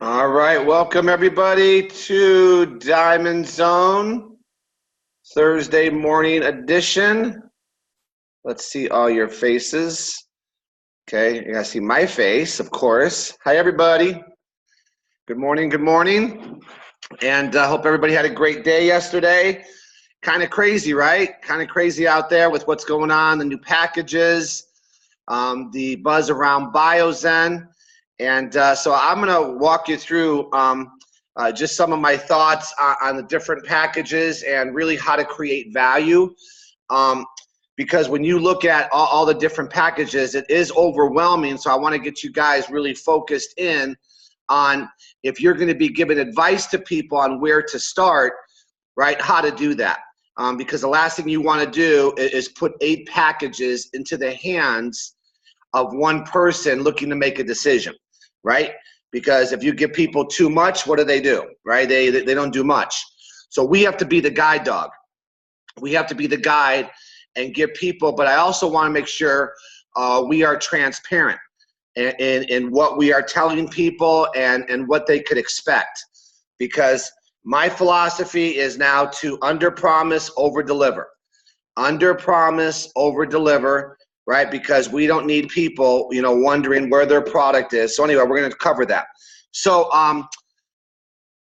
All right, welcome everybody to Diamond Zone Thursday morning edition. Let's see all your faces. Okay, you gotta see my face, of course. Hi everybody. Good morning, good morning. And hope everybody had a great day yesterday. Kind of crazy, right? Kind of crazy out there with what's going on, the new packages, the buzz around BioZen. And so I'm going to walk you through just some of my thoughts on the different packages and really how to create value. Because when you look at all the different packages, it is overwhelming. So I want to get you guys really focused in on if you're going to be giving advice to people on where to start, right, how to do that. Because the last thing you want to do is put 8 packages into the hands of one person looking to make a decision, right? Because if you give people too much, what do? Right? They don't do much. So we have to be the guide dog. We have to be the guide and give people, but I also want to make sure we are transparent in what we are telling people and what they could expect. Because my philosophy is now to under-promise, over-deliver. Under-promise, over-deliver, right? Because we don't need people, wondering where their product is. So anyway, we're going to cover that. So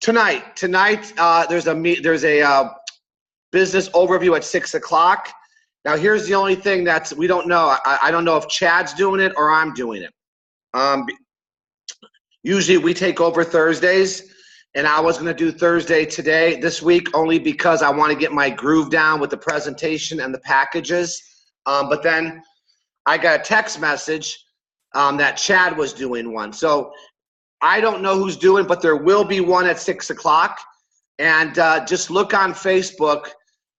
tonight, there's a business overview at 6 o'clock. Now, here's the only thing we don't know. I don't know if Chad's doing it or I'm doing it. Usually we take over Thursdays, and I was going to do Thursday this week, only because I want to get my groove down with the presentation and the packages. But then I got a text message that Chad was doing one. So I don't know who's doing, but there will be one at 6 o'clock. And just look on Facebook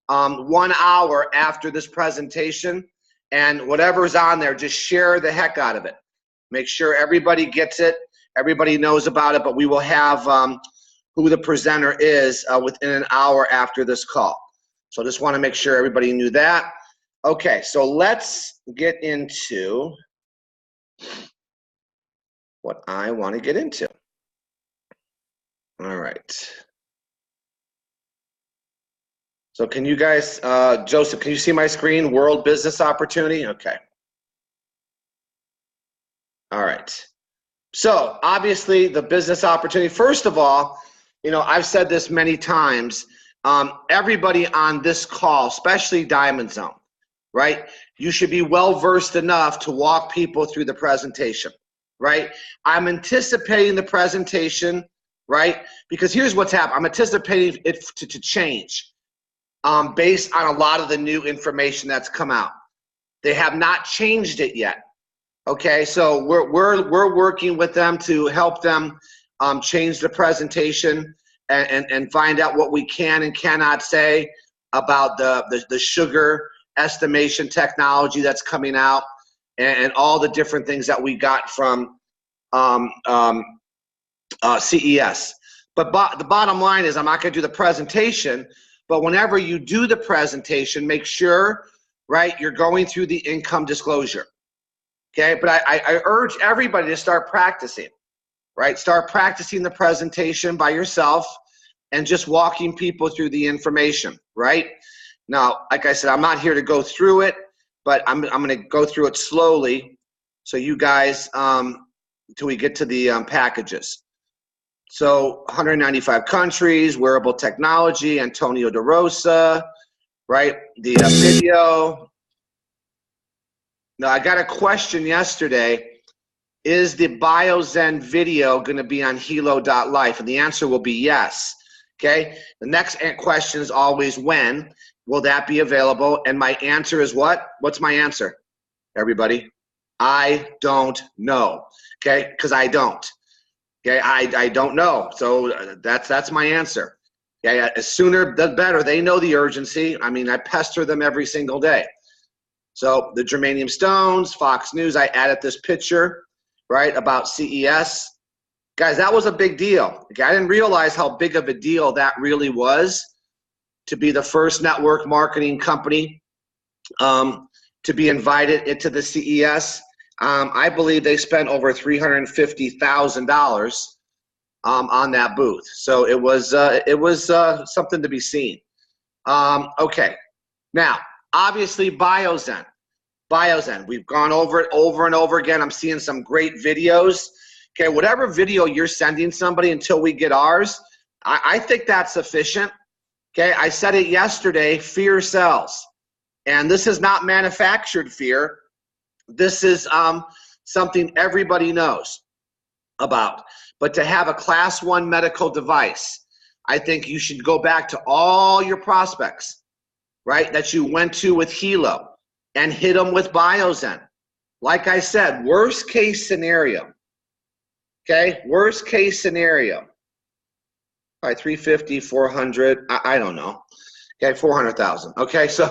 1 hour after this presentation, and whatever's on there, just share the heck out of it. Make sure everybody gets it, everybody knows about it, but we will have who the presenter is within an hour after this call. So just want to make sure everybody knew that. Okay, so let's get into what I want to get into. All right. So can you guys, Joseph, can you see my screen? World Business Opportunity? Okay. All right. So obviously the business opportunity, first of all, I've said this many times, everybody on this call, especially Diamond Zone, right? You should be well-versed enough to walk people through the presentation, right? I'm anticipating the presentation, right? Because here's what's happened. I'm anticipating it to change based on a lot of the new information that's come out. They have not changed it yet. Okay, so we're working with them to help them change the presentation and find out what we can and cannot say about the sugar estimation technology that's coming out and all the different things that we got from CES. But the bottom line is I'm not going to do the presentation, but whenever you do the presentation, make sure, right, you're going through the income disclosure. Okay, but I urge everybody to start practicing, right? Start practicing the presentation by yourself and just walking people through the information, right? Now, like I said, I'm not here to go through it, but I'm going to go through it slowly so you guys, until we get to the packages. So 195 countries, wearable technology, Antonio DeRosa, right? The video. Now, I got a question yesterday. Is the BioZen video going to be on helo.life? And the answer will be yes. Okay. The next question is always when will that be available? And my answer is what? What's my answer, everybody? I don't know. Okay. Because I don't. Okay. I don't know. So that's my answer. Okay. The sooner the better. They know the urgency. I mean, I pester them every single day. So the germanium stones, Fox News, I added this picture, right, about CES. Guys, that was a big deal. Okay, I didn't realize how big of a deal that really was to be the first network marketing company to be invited into the CES. I believe they spent over $350,000 on that booth. So it was something to be seen. Okay, now obviously Biozen. We've gone over it over and over again. I'm seeing some great videos. Okay, whatever video you're sending somebody until we get ours, I think that's sufficient. Okay, I said it yesterday, fear sells. And this is not manufactured fear. This is something everybody knows about. But to have a class 1 medical device, I think you should go back to all your prospects, right, that you went to with Hilo and hit them with Biozen. Like I said, worst case scenario. Okay, worst case scenario. All right, 350, 400, I don't know. Okay, 400,000. Okay, so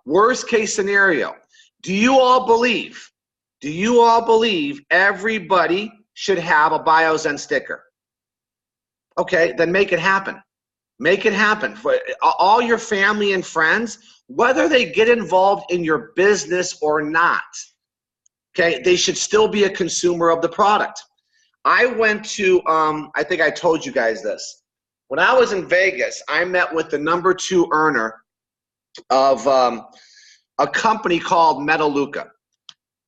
worst case scenario. Do you all believe everybody should have a Biozen sticker? Okay, then make it happen. Make it happen. For all your family and friends, whether they get involved in your business or not, okay, they should still be a consumer of the product. I went to, I think I told you guys this. When I was in Vegas, I met with the #2 earner of a company called Metaluca.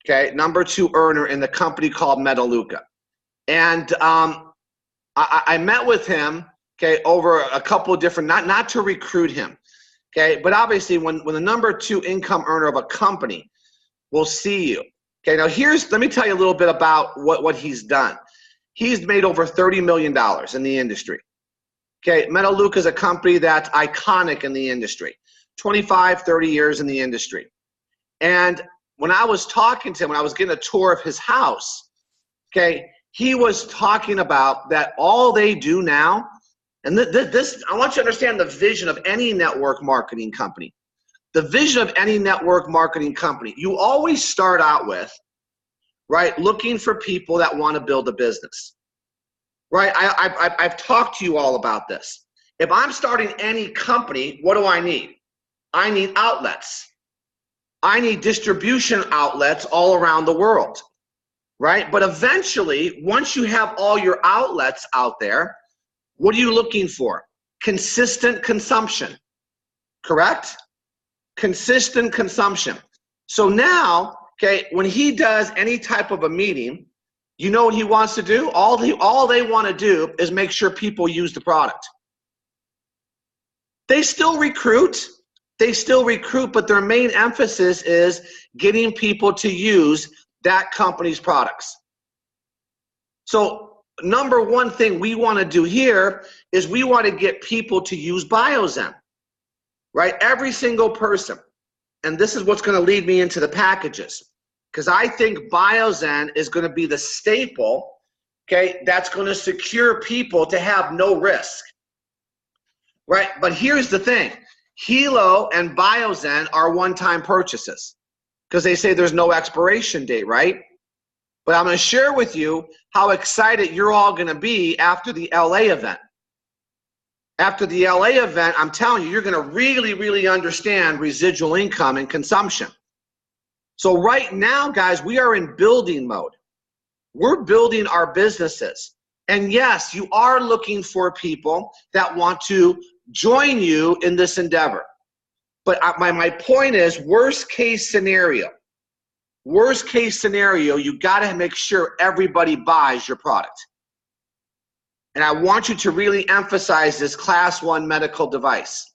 Okay, #2 earner in the company called Metaluca. And I met with him, okay, over a couple of different, not to recruit him, okay, but obviously when the #2 income earner of a company will see you. Okay, now let me tell you a little bit about what he's done. He's made over $30 million in the industry. Okay, Metaluca is a company that's iconic in the industry, 25, 30 years in the industry. And when I was talking to him, when I was getting a tour of his house, okay, he was talking about that all they do now, and this, I want you to understand the vision of any network marketing company. The vision of any network marketing company, you always start out with, right, looking for people that want to build a business. Right, I've talked to you all about this. If I'm starting any company, what do I need? I need outlets. I need distribution outlets all around the world, right? But eventually, once you have all your outlets out there, what are you looking for? Consistent consumption, correct? Consistent consumption. So now, okay, when he does any type of a meeting, you know what he wants to do? All they want to do is make sure people use the product. They still recruit, but their main emphasis is getting people to use that company's products. So #1 thing we want to do here is we want to get people to use Biozen, right? Every single person. And this is what's going to lead me into the packages. Because I think Biozen is going to be the staple, okay, that's going to secure people to have no risk, right? But here's the thing. Hilo and Biozen are one-time purchases because they say there's no expiration date, right? But I'm going to share with you how excited you're all going to be after the LA event. After the LA event, I'm telling you, you're going to really, really understand residual income and consumption. So right now, guys, we are in building mode. We're building our businesses. And yes, you are looking for people that want to join you in this endeavor. But my point is, worst case scenario, you got to make sure everybody buys your product. And I want you to really emphasize this class 1 medical device.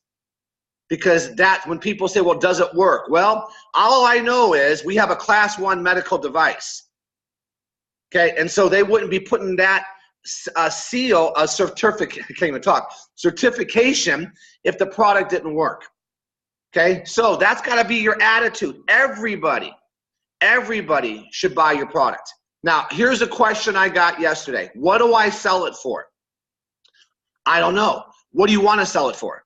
Because that, when people say, well, does it work? Well, all I know is we have a class 1 medical device. Okay, and so they wouldn't be putting that seal, a certificate, I can't even talk, certification if the product didn't work. Okay, so that's got to be your attitude. Everybody should buy your product. Now, here's a question I got yesterday. What do I sell it for? I don't know. What do you want to sell it for?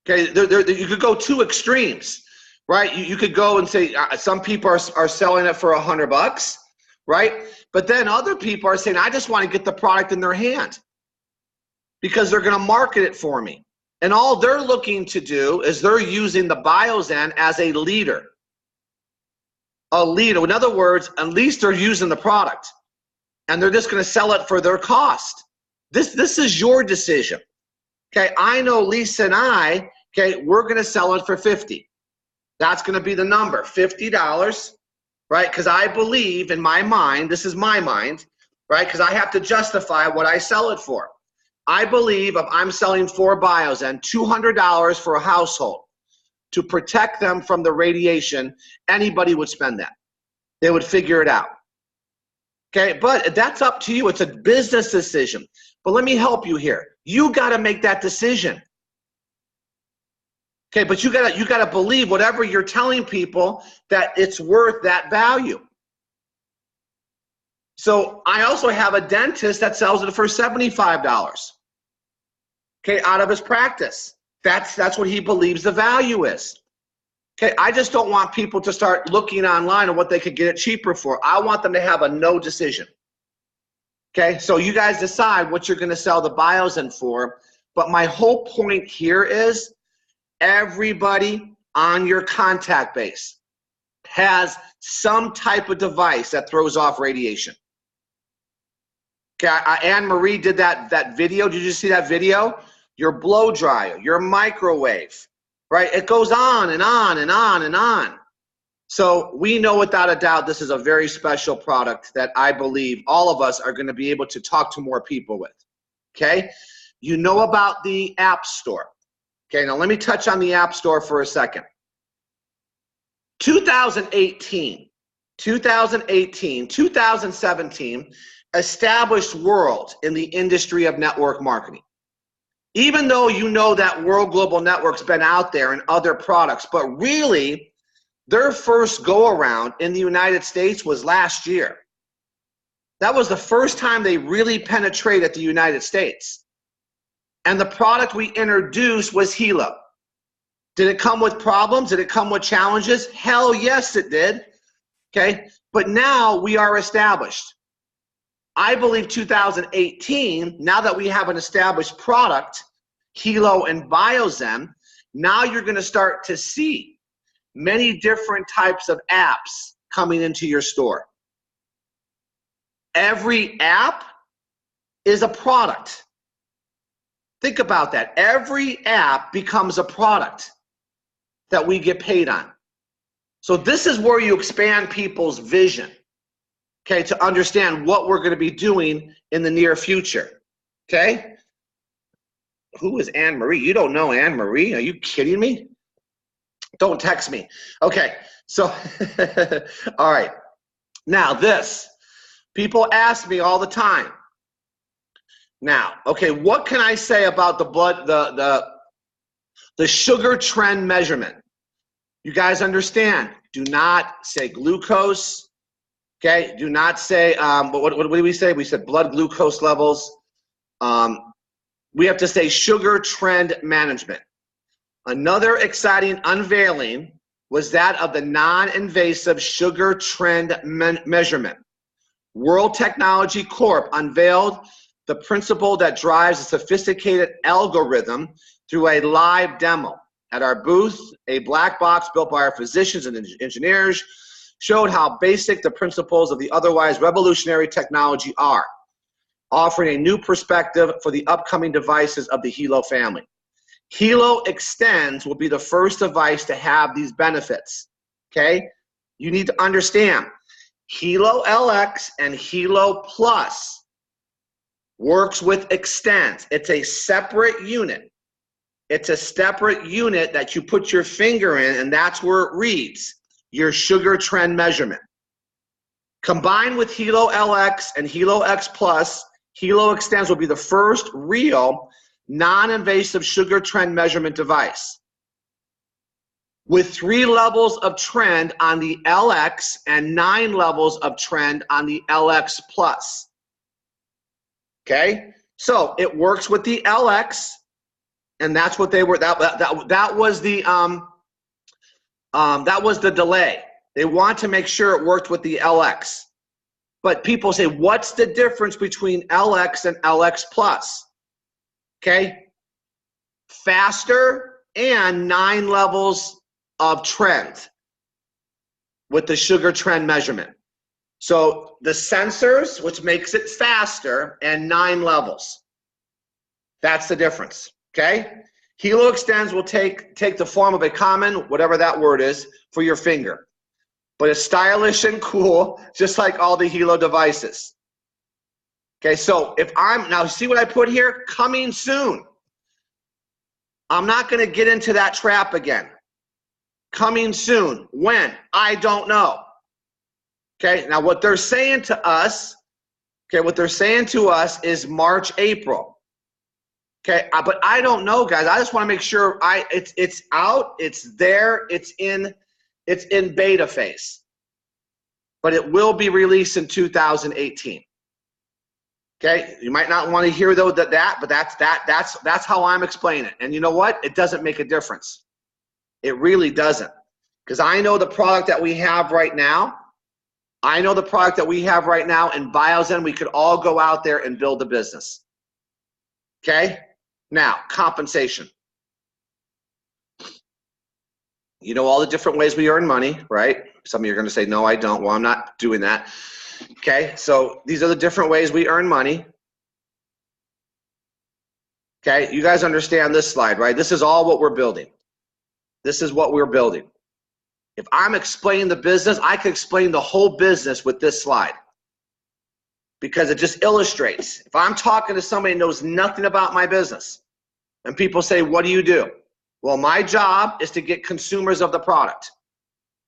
Okay, you could go 2 extremes, right? You could go and say some people are selling it for $100, right? But then other people are saying, I just want to get the product in their hand because they're going to market it for me. And all they're looking to do is they're using the Biozen as a leader. A leader. In other words, at least they're using the product. and they're just going to sell it for their cost. This is your decision. Okay, I know Lisa and I, okay, we're going to sell it for 50. That's going to be the number, $50, right? Because I believe in my mind, this is my mind, right? Because I have to justify what I sell it for. I believe if I'm selling 4 bios and $200 for a household to protect them from the radiation, anybody would spend that. They would figure it out. Okay, but that's up to you. It's a business decision. But let me help you here. You got to make that decision. Okay, but you gotta believe whatever you're telling people that it's worth that value. So I also have a dentist that sells it for $75. Okay, out of his practice. That's what he believes the value is. Okay, I just don't want people to start looking online at what they could get it cheaper for. I want them to have a no decision. Okay, so you guys decide what you're going to sell the bios in for. But my whole point here is everybody on your contact base has some type of device that throws off radiation. Okay, Anne-Marie did that video. Did you see that video? Your blow dryer, your microwave, right? It goes on and on and on and on. So we know without a doubt this is a very special product that I believe all of us are going to be able to talk to more people with. Okay? You know about the App Store. Okay, now let me touch on the App Store for a second. 2018, 2017 established world in the industry of network marketing. Even though you know that World Global Network's been out there and other products, but really their first go around in the United States was last year. That was the first time they really penetrated the United States. And the product we introduced was Hilo. Did it come with problems? Did it come with challenges? Hell yes, it did. Okay, but now we are established. I believe 2018, now that we have an established product, Hilo and Biozen, now you're going to start to see many different types of apps coming into your store. Every app is a product. Think about that. Every app becomes a product that we get paid on. So this is where you expand people's vision, okay, to understand what we're going to be doing in the near future, okay? Who is Anne-Marie? You don't know Anne-Marie? Are you kidding me? Don't text me. Okay, so, all right. Now this, people ask me all the time. Now, okay, what can I say about the blood, the sugar trend measurement? You guys understand, do not say glucose, okay? Do not say, what did we say? We said blood glucose levels. We have to say sugar trend management. Another exciting unveiling was that of the non-invasive sugar trend measurement. World Technology Corp unveiled the principle that drives a sophisticated algorithm through a live demo. At our booth, a black box built by our physicians and engineers showed how basic the principles of the otherwise revolutionary technology are, offering a new perspective for the upcoming devices of the Hilo family. Hilo Extends will be the first device to have these benefits, okay? You need to understand, Hilo LX and Hilo Plus works with Extends. It's a separate unit. It's a separate unit that you put your finger in, and that's where it reads your sugar trend measurement. Combined with Hilo LX and Hilo X Plus, Hilo Extends will be the first real non-invasive sugar trend measurement device. With 3 levels of trend on the LX and 9 levels of trend on the LX Plus. Okay, so it works with the LX, and that's what they were. That was the delay. They want to make sure it worked with the LX. But people say, what's the difference between LX and LX Plus? Okay, faster and 9 levels of trend with the sugar trend measurement. So the sensors, which makes it faster, and 9 levels. That's the difference, okay? Helo Extends will take the form of a common, whatever that word is, for your finger. But it's stylish and cool, just like all the Helo devices. Okay, so if now see what I put here? Coming soon. I'm not gonna get into that trap again. Coming soon, when? I don't know. Okay, now what they're saying to us, is March, April. Okay, but I don't know, guys. I just want to make sure it's out, it's there, it's in beta phase. But it will be released in 2018. Okay, you might not want to hear though but that's how I'm explaining it. And you know what? It doesn't make a difference. It really doesn't. Because I know the product that we have right now. In BioZen, we could all go out there and build a business. Okay? Now, compensation. You know all the different ways we earn money, right? Some of you are going to say, no, I don't. Well, I'm not doing that. Okay, so these are the different ways we earn money. Okay, you guys understand this slide, right? This is all what we're building. This is what we're building. If I'm explaining the business, I could explain the whole business with this slide because it just illustrates. If I'm talking to somebody who knows nothing about my business and people say, what do you do? Well, my job is to get consumers of the product.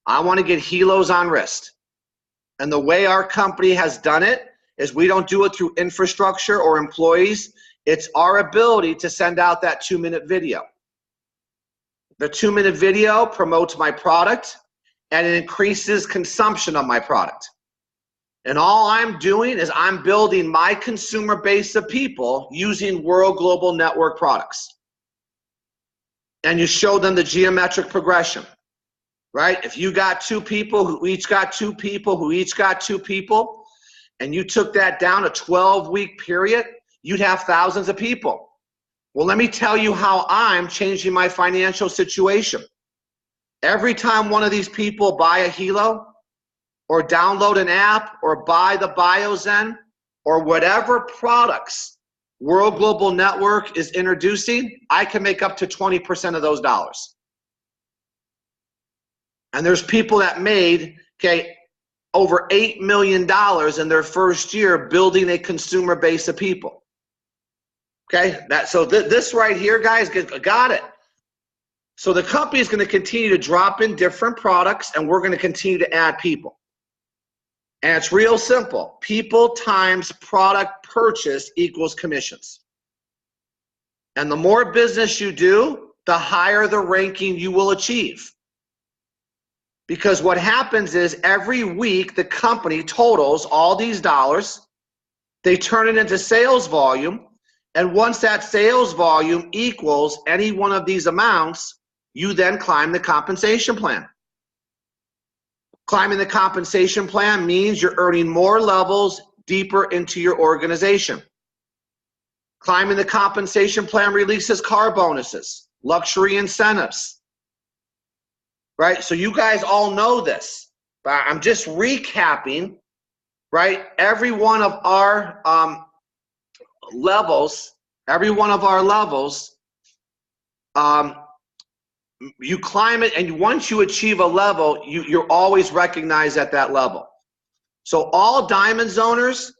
I want to get Helos on wrist. And the way our company has done it is we don't do it through infrastructure or employees. It's our ability to send out that 2-minute video. The 2-minute video promotes my product and it increases consumption of my product. And all I'm doing is I'm building my consumer base of people using World Global Network products. And you show them the geometric progression, right? If you got 2 people who each got 2 people who each got 2 people, and you took that down a 12-week period, you'd have thousands of people. Well, let me tell you how I'm changing my financial situation. Every time one of these people buy a Helo or download an app or buy the BioZen or whatever products World Global Network is introducing, I can make up to 20% of those dollars. And there's people that made, over $8 million in their first year building a consumer base of people. Okay, this right here, guys, got it. So the company is going to continue to drop in different products, and we're going to continue to add people. And it's real simple. People times product purchase equals commissions. And the more business you do, the higher the ranking you will achieve. Because what happens is every week the company totals all these dollars, they turn it into sales volume, and once that sales volume equals any one of these amounts, you then climb the compensation plan. Climbing the compensation plan means you're earning more levels deeper into your organization. Climbing the compensation plan releases car bonuses, luxury incentives, right? So you guys all know this, but I'm just recapping, right? Every one of our levels, you climb it, and once you achieve a level, you're always recognized at that level. So all diamond zoners,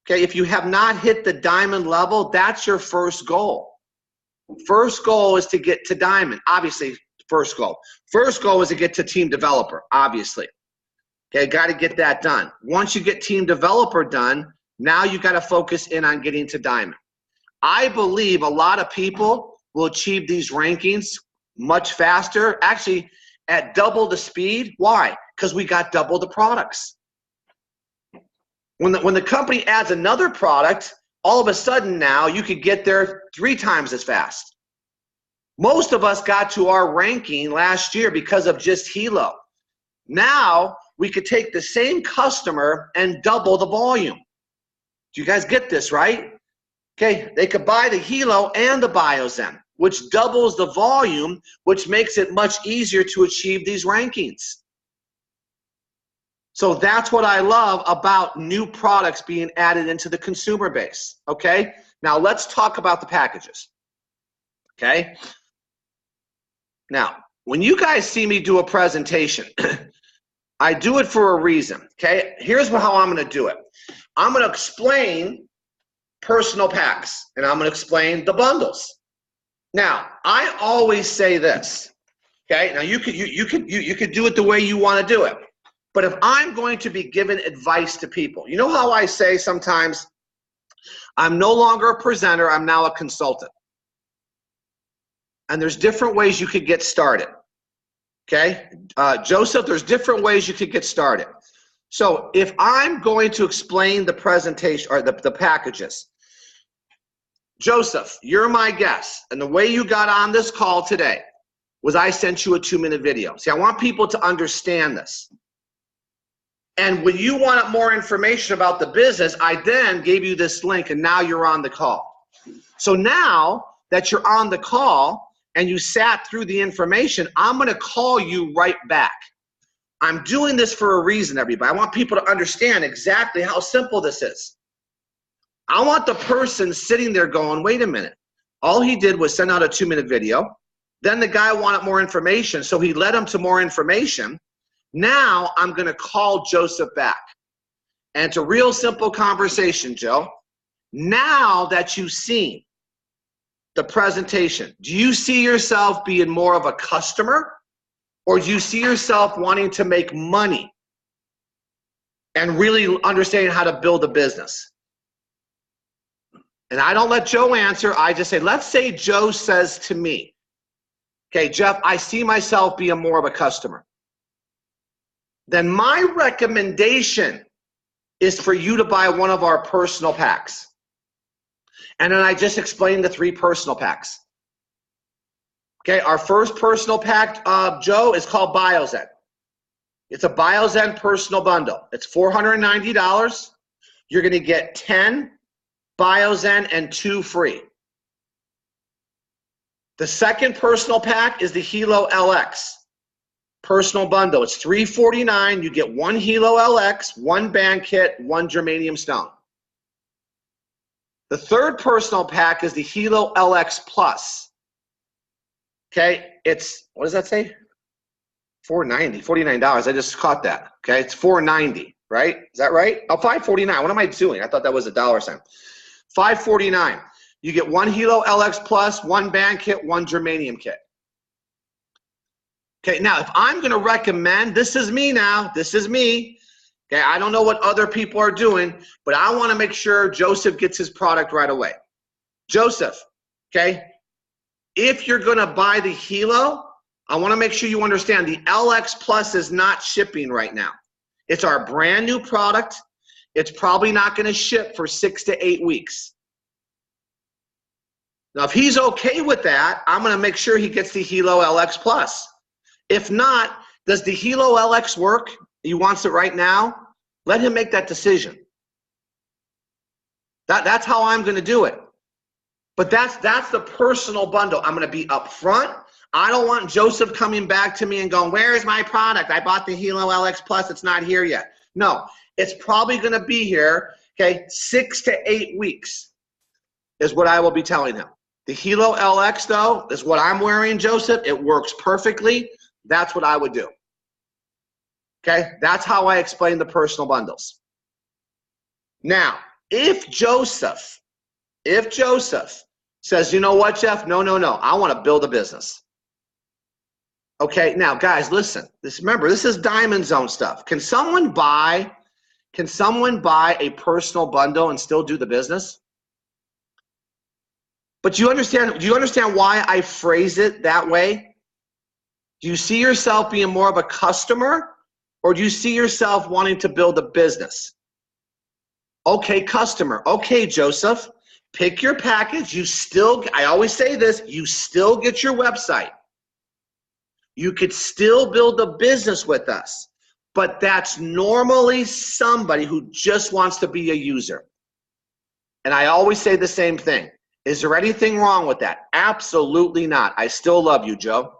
if you have not hit the diamond level, that's your first goal. First goal is to get to diamond, obviously. First goal is to get to team developer, obviously. Got to get that done. Once you get team developer done, now you got to focus in on getting to diamond. I believe a lot of people will achieve these rankings much faster, actually at double the speed. Why? Because we got double the products. When the company adds another product, all of a sudden now you could get there 3 times as fast. Most of us got to our ranking last year because of just Helo. Now we could take the same customer and double the volume. Do you guys get this, right? They could buy the Helo and the BioZen, which doubles the volume, which makes it much easier to achieve these rankings. So that's what I love about new products being added into the consumer base, okay? Now let's talk about the packages, okay? Now, when you guys see me do a presentation, I do it for a reason, okay? Here's how I'm gonna do it. I'm gonna explain personal packs, and I'm gonna explain the bundles. Now, I always say this, okay? Now you could do it the way you wanna do it. But if I'm going to be giving advice to people, you know how I say sometimes, I'm no longer a presenter, I'm now a consultant. And there's different ways you could get started, okay? Joseph, there's different ways you could get started. So if I'm going to explain the presentation or the packages, Joseph, you're my guest. And the way you got on this call today was I sent you a 2-minute video. See, I want people to understand this. And when you wanted more information about the business, I then gave you this link, and now you're on the call. So now that you're on the call and you sat through the information, I'm going to call you right back. I'm doing this for a reason, everybody. I want people to understand exactly how simple this is. I want the person sitting there going, wait a minute. All he did was send out a 2-minute video. Then the guy wanted more information, so he led him to more information. Now I'm going to call Joseph back. And it's a real simple conversation, Joe. Now that you've seen the presentation, do you see yourself being more of a customer, or do you see yourself wanting to make money and really understanding how to build a business? And I don't let Joe answer. I just say, let's say Joe says to me, okay, Jeff, I see myself being more of a customer. Then my recommendation is for you to buy one of our personal packs. And then I just explained the 3 personal packs. Okay, our first personal pack, Joe, is called BioZen. It's a BioZen personal bundle. It's $490. You're going to get 10 BioZen and 2 free. The second personal pack is the Hilo LX. Personal bundle. It's $349. You get 1 Hilo LX, 1 band kit, 1 germanium stone. The third personal pack is the Hilo LX Plus. Okay, it's, what does that say? $490, $49. I just caught that. Okay, it's $490, right? Is that right? Oh, $549. What am I doing? I thought that was a dollar sign. $549. You get 1 Hilo LX Plus, 1 band kit, 1 germanium kit. Okay, now if I'm going to recommend, this is me now, this is me. Okay, I don't know what other people are doing, but I want to make sure Joseph gets his product right away. Joseph, okay, if you're going to buy the Hilo, I want to make sure you understand the LX Plus is not shipping right now. It's our brand new product. It's probably not going to ship for 6 to 8 weeks. Now, if he's okay with that, I'm going to make sure he gets the Hilo LX Plus. If not, does the Hilo LX work? He wants it right now. Let him make that decision. That's how I'm going to do it. But that's the personal bundle. I'm going to be upfront. I don't want Joseph coming back to me and going, where is my product? I bought the Hilo LX Plus. It's not here yet. No, it's probably going to be here, okay, 6 to 8 weeks is what I will be telling him. The Hilo LX, though, is what I'm wearing, Joseph. It works perfectly. That's what I would do. Okay, that's how I explain the personal bundles. Now, if Joseph says, you know what, Jeff? No, I want to build a business. Okay, now guys, listen. Remember, this is Diamond Zone stuff. Can someone buy a personal bundle and still do the business? But do you understand why I phrase it that way? Do you see yourself being more of a customer, or do you see yourself wanting to build a business? Okay, customer. Okay, Joseph, pick your package. I always say this, you still get your website. You could still build a business with us, but that's normally somebody who just wants to be a user. And I always say the same thing. Is there anything wrong with that? Absolutely not. I still love you, Joe.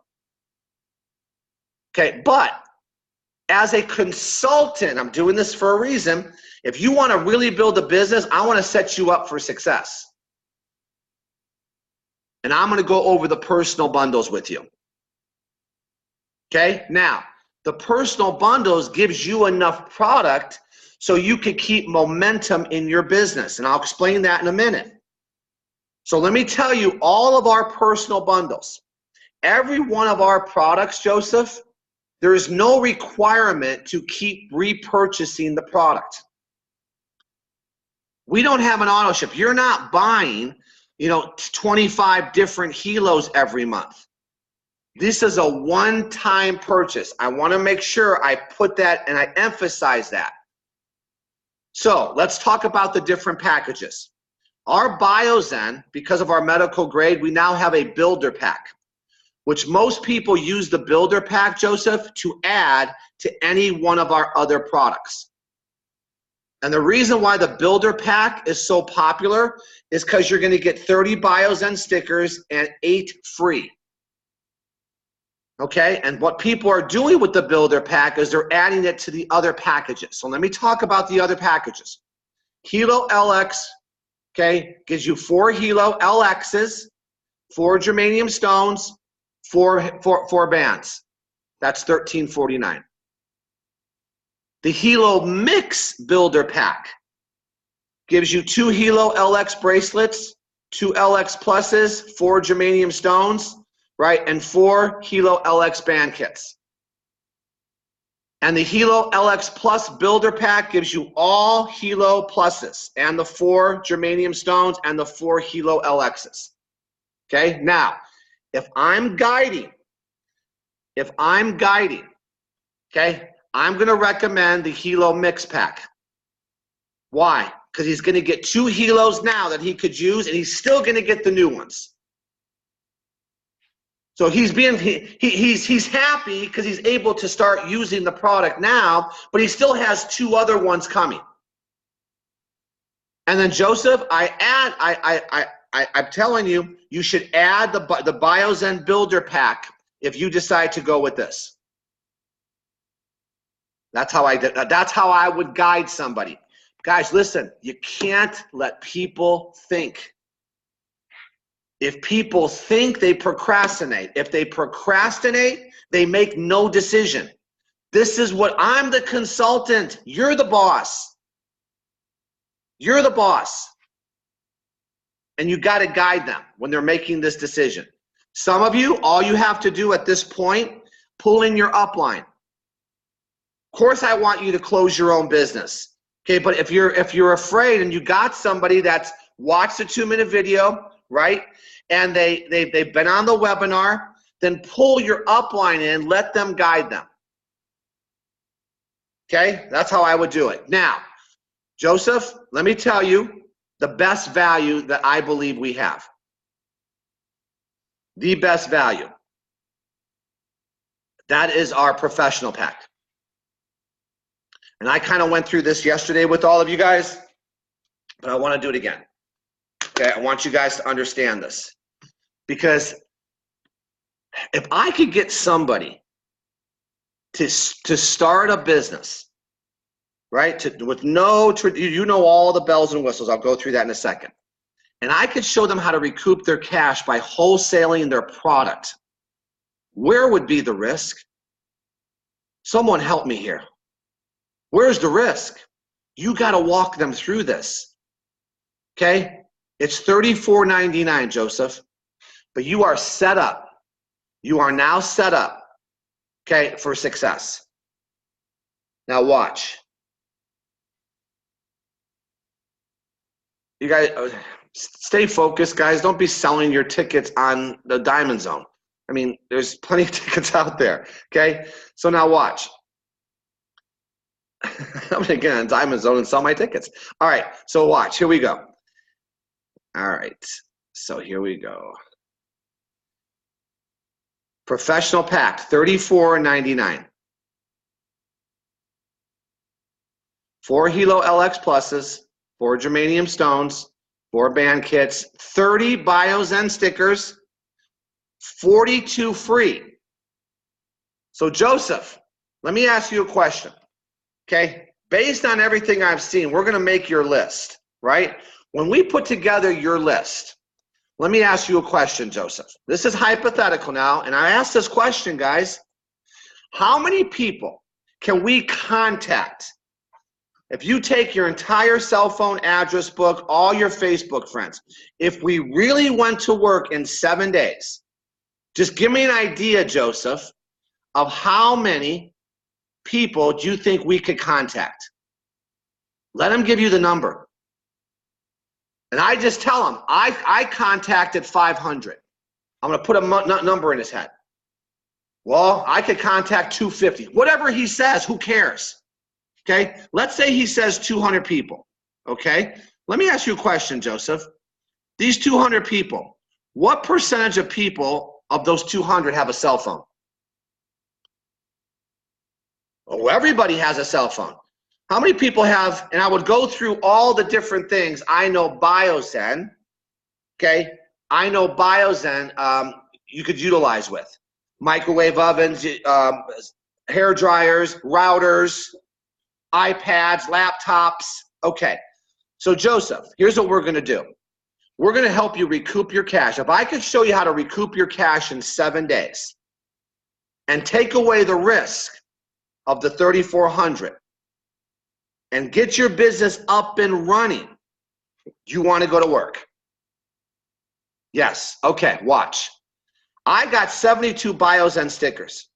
Okay, but as a consultant, I'm doing this for a reason. If you want to really build a business, I want to set you up for success. And I'm going to go over the personal bundles with you. Okay? Now, the personal bundles gives you enough product so you can keep momentum in your business. And I'll explain that in a minute. So let me tell you all of our personal bundles. Every one of our products, Joseph, there is no requirement to keep repurchasing the product. We don't have an auto ship. You're not buying, 25 different helos every month. This is a one-time purchase. I want to make sure I put that and I emphasize that. So let's talk about the different packages. Our BioZen, because of our medical grade, we now have a builder pack, which most people use the builder pack, Joseph, to add to any one of our other products. And the reason why the builder pack is so popular is because you're going to get 30 BioZen stickers and 8 free. Okay, and what people are doing with the builder pack is they're adding it to the other packages. So let me talk about the other packages. Helo LX, okay, gives you 4 Helo LXs, 4 germanium stones, 4 bands. That's $13.49. The Helo Mix Builder Pack gives you 2 Helo LX bracelets, 2 LX Pluses, 4 germanium stones, right, and 4 Helo LX band kits. And the Helo LX Plus Builder Pack gives you all Helo Pluses and the 4 germanium stones and the 4 Helo LXs. Okay, now, if I'm guiding, okay, I'm going to recommend the Helo Mix Pack. Why? Because he's going to get 2 Helos now that he could use, and he's still going to get the new ones. So he's happy because he's able to start using the product now, but he still has 2 other ones coming. And then Joseph, I'm telling you, you should add the BioZen Builder Pack if you decide to go with this. That's how I would guide somebody. Guys, listen, you can't let people think. If people think, they procrastinate. If they procrastinate, they make no decision. This is what I'm the consultant. You're the boss. You're the boss. And you got to guide them when they're making this decision. Some of you, all you have to do at this point, pull in your upline. Of course, I want you to close your own business. Okay, but if you're afraid and you got somebody that's watched the 2-minute video, right, and they've been on the webinar, then pull your upline in, let them guide them. Okay, that's how I would do it. Now, Joseph, let me tell you the best value that I believe we have. The best value. That is our professional pack. And I kind of went through this yesterday with all of you guys, but I want to do it again. Okay, I want you guys to understand this. Because if I could get somebody to start a business, right, with no, you know all the bells and whistles, I'll go through that in a second. And I could show them how to recoup their cash by wholesaling their product, where would be the risk? Someone help me here. Where's the risk? You got to walk them through this. Okay? It's $34.99, Joseph. But you are set up. You are now set up, okay, for success. Now watch. You guys, stay focused, guys. Don't be selling your tickets on the Diamond Zone. I mean, there's plenty of tickets out there, okay? So now watch. I'm going to get on Diamond Zone and sell my tickets. All right, so watch. Here we go. All right, so here we go. Professional pack, $34.99. 4 Helo LX Pluses, 4 germanium stones, 4 band kits, 30 BioZen stickers, 42 free. So Joseph, let me ask you a question, okay? Based on everything I've seen, we're going to make your list, right? When we put together your list, let me ask you a question, Joseph. This is hypothetical now, and I ask this question, guys. How many people can we contact if you take your entire cell phone address book, all your Facebook friends, if we really went to work in 7 days? Just give me an idea, Joseph, of how many people do you think we could contact? Let them give you the number. And I just tell them, I contacted 500. I'm going to put a number in his head. Well, I could contact 250. Whatever he says, who cares? Okay? Let's say he says 200 people. Okay? Let me ask you a question, Joseph. These 200 people, what percentage of people of those 200 have a cell phone? Oh, everybody has a cell phone. How many people have, and I would go through all the different things I know Biozen, okay? I know Biozen you could utilize with. Microwave ovens, hair dryers, routers, iPads, laptops. Okay, so Joseph, here's what we're gonna do. We're gonna help you recoup your cash. If I could show you how to recoup your cash in 7 days and take away the risk of the 3,400 and get your business up and running, you wanna go to work? Yes, okay, watch. I got 72 Biozen stickers.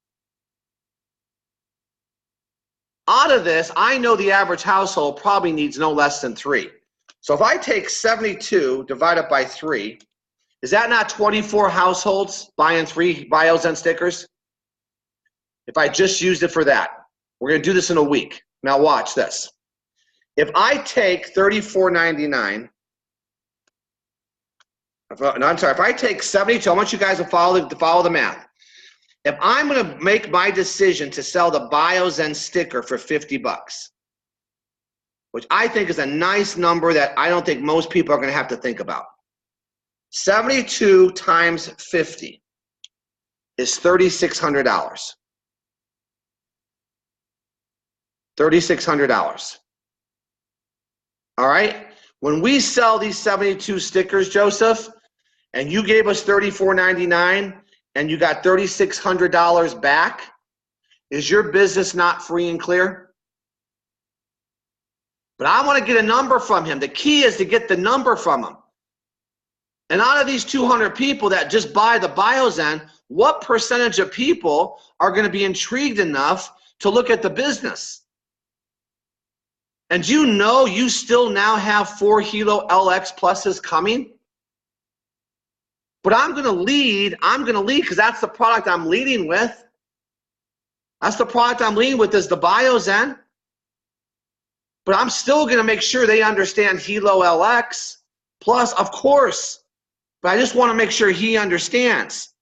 Out of this, I know the average household probably needs no less than 3. So if I take 72 divided by 3, is that not 24 households buying 3 Biozen stickers? If I just used it for that. We're going to do this in a week. Now watch this. If I take $34.99, if I take 72, I want you guys to follow the math. If I'm going to make my decision to sell the Biozen sticker for 50 bucks, which I think is a nice number that I don't think most people are going to have to think about. 72 times 50 is $3,600. $3,600. All right? When we sell these 72 stickers, Joseph, and you gave us $34.99 and you got $3,600 back, is your business not free and clear? But I want to get a number from him. The key is to get the number from him. And out of these 200 people that just buy the Biozen, what percentage of people are going to be intrigued enough to look at the business? And you know you still now have 4 Hilo LX Pluses coming? But I'm going to lead because that's the product I'm leading with. That's the product I'm leading with is the Biozen. But I'm still going to make sure they understand Hilo LX Plus, of course. But I just want to make sure he understands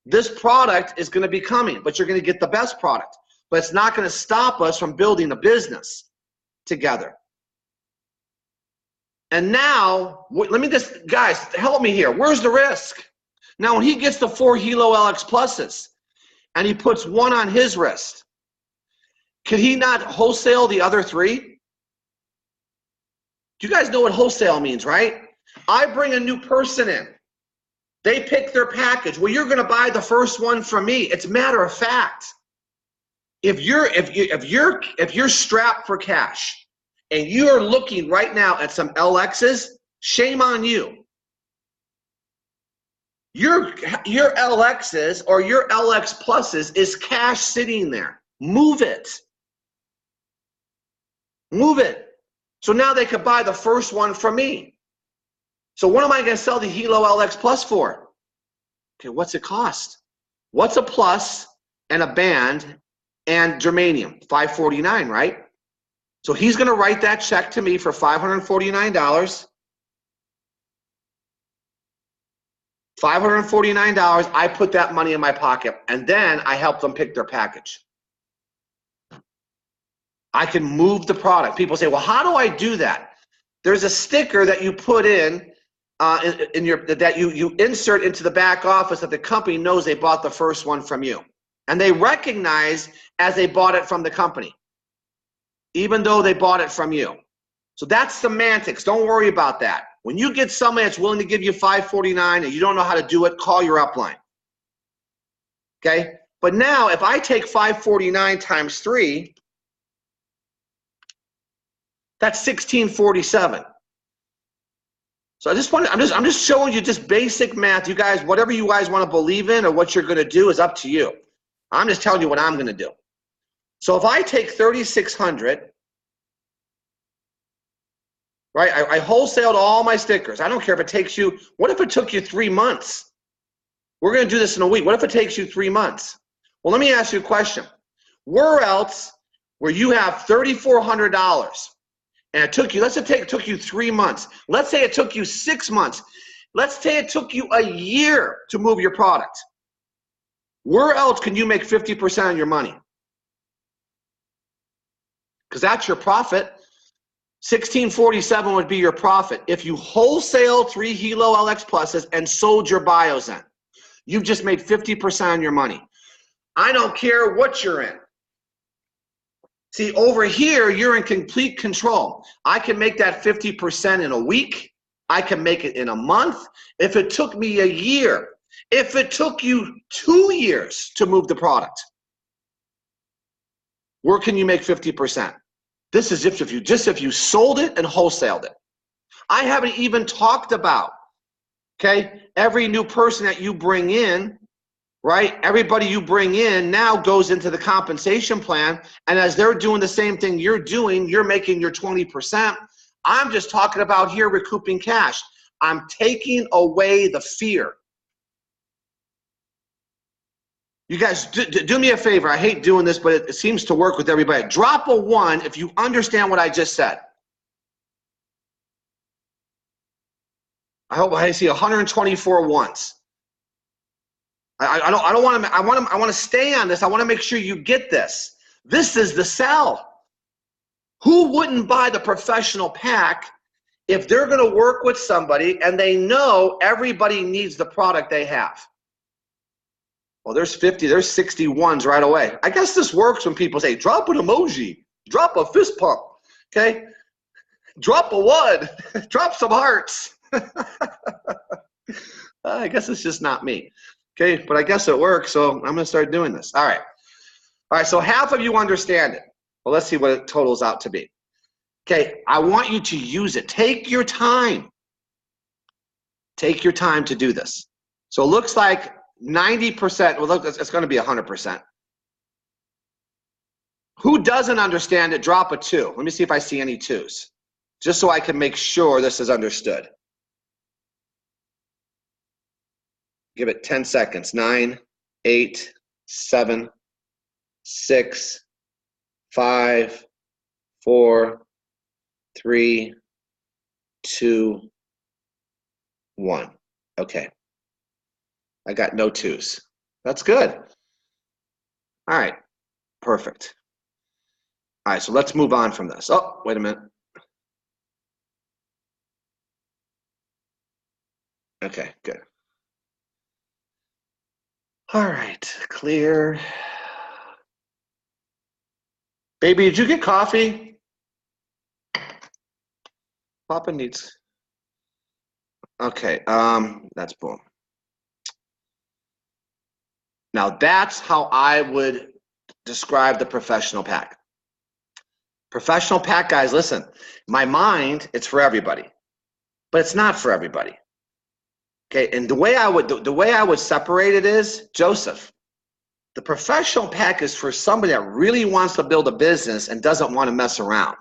this product is going to be coming, but you're going to get the best product. But it's not going to stop us from building a business together. And now, let me just, guys, help me here. Where's the risk? Now, when he gets the 4 Hilo LX Pluses and he puts 1 on his wrist, could he not wholesale the other 3? Do you guys know what wholesale means, right? I bring a new person in. They pick their package. Well, you're going to buy the first one from me. It's matter of fact. If you're strapped for cash and you are looking right now at some LXs, shame on you. Your LXs or your LX Pluses is cash sitting there. Move it. Move it. So now they could buy the first one from me. So what am I going to sell the Hilo LX Plus for? Okay, what's it cost? What's a plus and a band and germanium? $549, right? So he's going to write that check to me for $549. $549, I put that money in my pocket, and then I help them pick their package. I can move the product. People say, well, how do I do that? There's a sticker that you put in that you insert into the back office that the company knows they bought the first one from you. And they recognize as they bought it from the company, even though they bought it from you. So that's semantics. Don't worry about that. When you get somebody that's willing to give you $549 and you don't know how to do it, call your upline. Okay? But now if I take $549 times 3, that's $1647. So I'm just showing you just basic math. You guys, whatever you guys want to believe in or what you're going to do is up to you. I'm just telling you what I'm going to do. So if I take 3,600, right? I wholesaled all my stickers. I don't care if it takes you, what if it took you 3 months? We're going to do this in a week. What if it takes you 3 months? Well, let me ask you a question. Where else where you have $3,400 and it took you, let's say it took you 3 months. Let's say it took you 6 months. Let's say it took you a year to move your product. Where else can you make 50% of your money? Because that's your profit. $1647 would be your profit. If you wholesale 3 Hilo LX Pluses and sold your bios in, you've just made 50% on your money. I don't care what you're in. See, over here, you're in complete control. I can make that 50% in a week. I can make it in a month. If it took me a year, if it took you 2 years to move the product, where can you make 50%? This is if you sold it and wholesaled it. I haven't even talked about, okay, every new person that you bring in, right? Everybody you bring in now goes into the compensation plan, and as they're doing the same thing you're doing, you're making your 20%. I'm just talking about here recouping cash. I'm taking away the fear. You guys, do me a favor. I hate doing this, but it seems to work with everybody. Drop a 1 if you understand what I just said. I hope I see 124 ones. I don't want to. I want to stay on this. I want to make sure you get this. This is the sell. Who wouldn't buy the professional pack if they're going to work with somebody and they know everybody needs the product they have? Well, there's 50, there's 61s right away. I guess this works when people say, drop an emoji, drop a fist pump, okay? Drop a 1, drop some hearts. I guess it's just not me, okay? But I guess it works, so I'm going to start doing this. All right, so half of you understand it. Well, let's see what it totals out to be. Okay, I want you to use it. Take your time. Take your time to do this. So it looks like 90%, well, look, it's going to be 100%. Who doesn't understand it, drop a 2. Let me see if I see any 2s, just so I can make sure this is understood. Give it 10 seconds. 9, 8, 7, 6, 5, 4, 3, 2, 1. Okay. I got no 2s. That's good. All right. Perfect. All right, so let's move on from this. Oh, wait a minute. Okay, good. All right, clear. Baby, did you get coffee? Papa needs. Okay, that's boom. Now that's how I would describe the professional pack. Professional pack, guys, listen, my mind, it's for everybody, but it's not for everybody. Okay, and the way I would separate it is, Joseph, the professional pack is for somebody that really wants to build a business and doesn't want to mess around.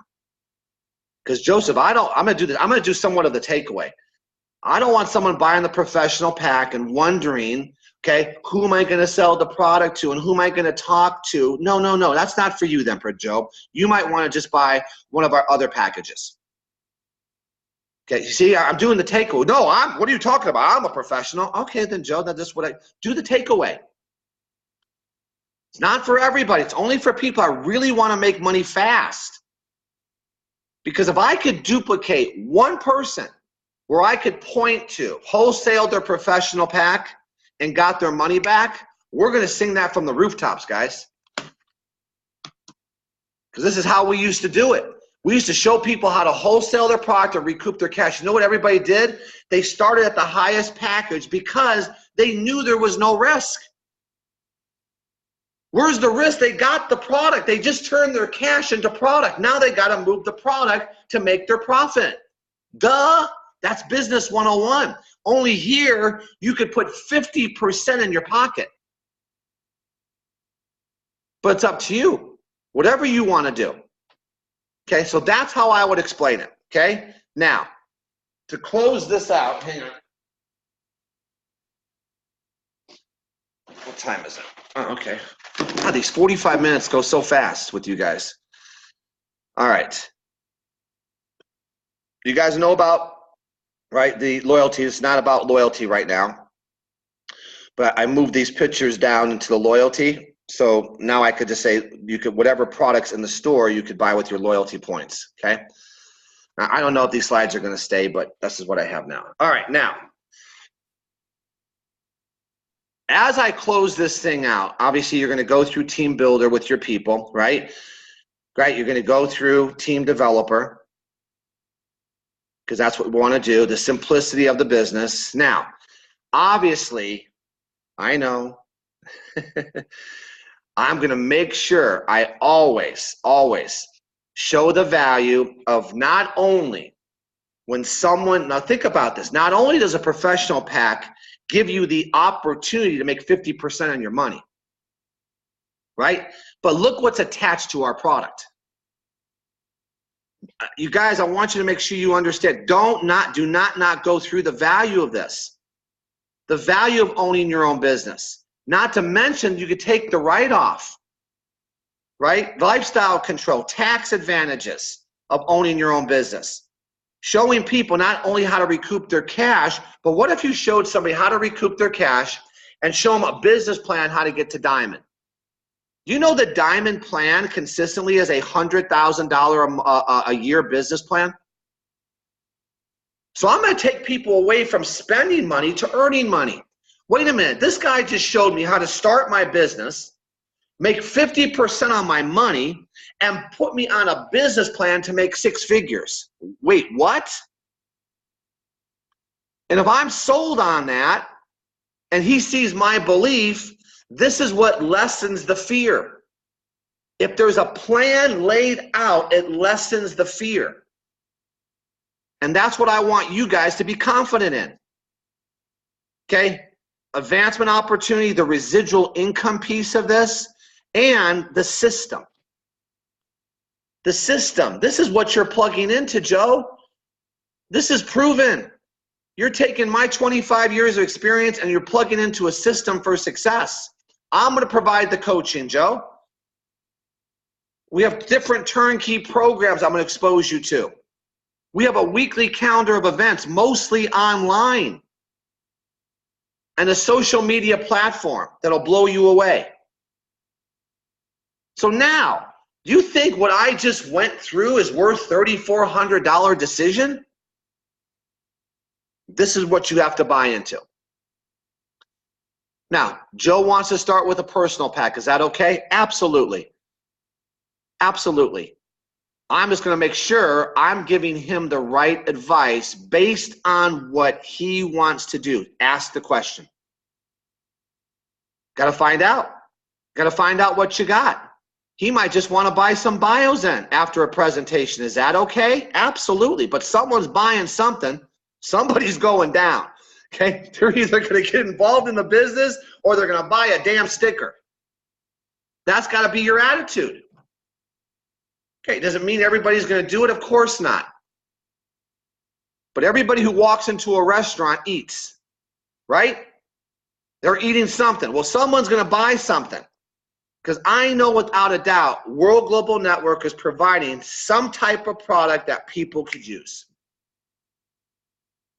Because Joseph, I'm gonna do this. I'm gonna do somewhat of the takeaway. I don't want someone buying the professional pack and wondering, okay, who am I going to sell the product to and who am I going to talk to? No, no, no. That's not for you then, for Joe. You might want to just buy one of our other packages. Okay, you see, I'm doing the takeaway. No, what are you talking about? I'm a professional. Okay, then, Joe, that's just what I do. The takeaway. It's not for everybody. It's only for people that really want to make money fast. Because if I could duplicate one person where I could point to, wholesale their professional pack and got their money back, We're going to sing that from the rooftops, guys. Because this is how we used to do it. We used to show people how to wholesale their product or recoup their cash. You know what everybody did? They started at the highest package because they knew there was no risk. Where's the risk? They got the product. They just turned their cash into product. Now they got to move the product to make their profit. Duh. That's business 101. Only here, you could put 50% in your pocket. But it's up to you. Whatever you want to do. Okay, so that's how I would explain it. Okay, now, to close this out, hang on. What time is it? Oh, okay. God, these 45 minutes go so fast with you guys. All right. You guys know about, right, the loyalty. It's not about loyalty right now. But I moved these pictures down into the loyalty. So now I could just say you could, whatever products in the store you could buy with your loyalty points, okay? Now, I don't know if these slides are going to stay, but this is what I have now. All right, now, as I close this thing out, obviously you're going to go through Team Builder with your people, right? Right, you're going to go through Team Developer because that's what we want to do, the simplicity of the business. Now, obviously, I know, I'm going to make sure I always show the value of not only when someone, now think about this, not only does a professional pack give you the opportunity to make 50% on your money, right? But look what's attached to our product. You guys, I want you to make sure you understand, do not go through the value of this. The value of owning your own business. Not to mention, you could take the write-off, right? Lifestyle control, tax advantages of owning your own business. Showing people not only how to recoup their cash, but what if you showed somebody how to recoup their cash and show them a business plan how to get to diamond? You know the diamond plan consistently is a $100,000 a year business plan? So I'm going to take people away from spending money to earning money. Wait a minute, this guy just showed me how to start my business, make 50% on my money, and put me on a business plan to make 6 figures. Wait, what? And if I'm sold on that, and he sees my belief, this is what lessens the fear. If there's a plan laid out, it lessens the fear. And that's what I want you guys to be confident in. Okay? Advancement opportunity, the residual income piece of this, and the system. The system. This is what you're plugging into, Joe. This is proven. You're taking my 25 years of experience and you're plugging into a system for success. I'm going to provide the coaching, Joe. We have different turnkey programs I'm going to expose you to. We have a weekly calendar of events, mostly online. And a social media platform that'll blow you away. So now, do you think what I just went through is worth $3,400 decision? This is what you have to buy into. Now, Joe wants to start with a personal pack. Is that okay? Absolutely. Absolutely. I'm just going to make sure I'm giving him the right advice based on what he wants to do. Ask the question. Got to find out. Got to find out what you got. He might just want to buy some Biozen after a presentation. Is that okay? Absolutely. But someone's buying something. Somebody's going down. Okay? They're either going to get involved in the business or they're going to buy a damn sticker. That's got to be your attitude. Okay, does it mean everybody's going to do it? Of course not. But everybody who walks into a restaurant eats, right? They're eating something. Well, someone's going to buy something. Because I know without a doubt, World Global Network is providing some type of product that people could use.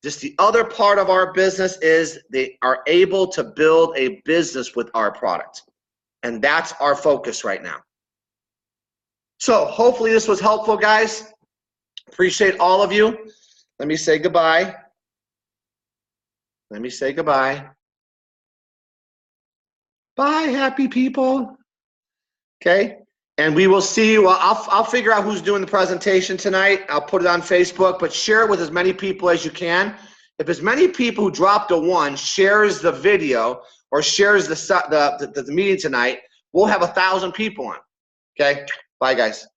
Just the other part of our business is they are able to build a business with our product. And that's our focus right now. So hopefully this was helpful, guys. Appreciate all of you. Let me say goodbye. Let me say goodbye. Bye, happy people. Okay. And we will see you. Well, I'll figure out who's doing the presentation tonight. I'll put it on Facebook, but share it with as many people as you can. If as many people who dropped a 1 shares the video or shares the meeting tonight, we'll have 1,000 people on. Okay. Bye, guys.